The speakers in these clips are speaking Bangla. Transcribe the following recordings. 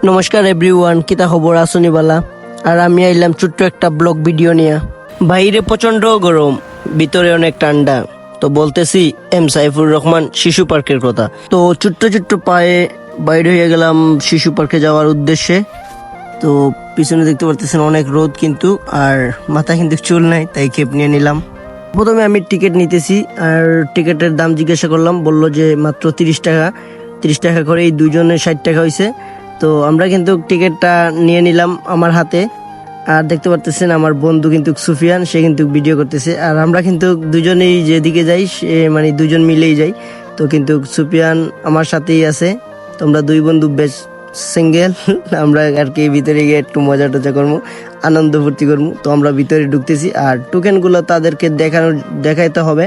নমস্কার এভরিওয়ান, কিতা খবর আসুনিবালা। আর আমি আইলাম ছোট্ট একটা ব্লগ ভিডিও নিয়ে। বাইরে প্রচন্ড গরম, ভিতরে অনেক ঠান্ডা। তো বলতেছি এম সাইফুর রহমান শিশু পার্কের কথা। তো ছোট্ট ছোট্ট পায়ে বাইরে হয়ে গেলাম শিশু পার্কে যাওয়ার উদ্দেশ্যে। তো পিছনে দেখতে পারতেছেন অনেক রোদ কিন্তু, আর মাথা কিন্তু চুল নাই, তাই খেপ নিয়ে নিলাম। প্রথমে আমি টিকিট নিতেছি, আর টিকিটের দাম জিজ্ঞাসা করলাম, বললো যে মাত্র 30 টাকা। 30 টাকা করে এই দুজনের 60 টাকা হয়েছে। তো আমরা কিন্তু টিকিটটা নিয়ে নিলাম আমার হাতে। আর দেখতে পারতেছেন আমার বন্ধু কিন্তু সুফিয়ান, সে কিন্তু ভিডিও করতেছে। আর আমরা কিন্তু দুজনেই যেদিকে যাই সে মানে দুজন মিলেই যাই। তো কিন্তু সুফিয়ান আমার সাথেই আছে। তোমরা দুই বন্ধু বেশ সিঙ্গেল। আমরা আর কি ভিতরে গিয়ে একটু মজা টজা করবো, আনন্দ ফুর্তি করবো। তো আমরা ভিতরে ঢুকতেছি, আর টোকেনগুলো তাদেরকে দেখাইতে হবে।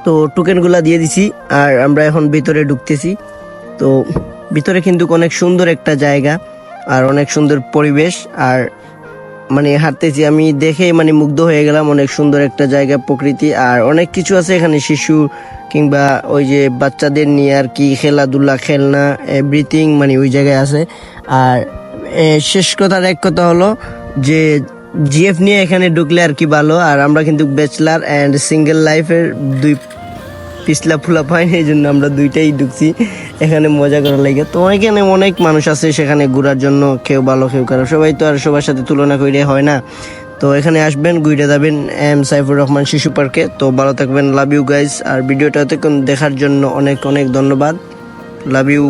তো টোকেনগুলো দিয়ে দিছি, আর আমরা এখন ভিতরে ঢুকতেছি। তো ভিতরে কিন্তু অনেক সুন্দর একটা জায়গা, আর অনেক সুন্দর পরিবেশ। আর মানে হাঁটতেছি আমি, দেখে মানে মুগ্ধ হয়ে গেলাম। অনেক সুন্দর একটা জায়গা, প্রকৃতি, আর অনেক কিছু আছে এখানে শিশু কিংবা ওই যে বাচ্চাদের নিয়ে আর কি খেলাধুলা, খেলনা, এভরিথিং মানে ওই জায়গায় আছে। আর শেষ কথার এক কথা হলো যে জিএফ নিয়ে এখানে ঢুকলে আর কি ভালো। আর আমরা কিন্তু ব্যাচলার অ্যান্ড সিঙ্গেল লাইফের দুই পিছলা ফুলা পাই, এই জন্য আমরা দুইটাই ঢুকছি এখানে মজা করার লাগে। তো এখানে অনেক মানুষ আছে সেখানে ঘোরার জন্য, কেউ ভালো কেউ খারাপ, সবাই তো আর সবার সাথে তুলনা করে হয় না। তো এখানে আসবেন, ঘুরে যাবেন এম সাইফুর রহমান শিশু পার্কে। তো ভালো থাকবেন, লাভ ইউ গাইস। আর ভিডিওটা এতক্ষণ দেখার জন্য অনেক অনেক ধন্যবাদ, লাভ ইউ।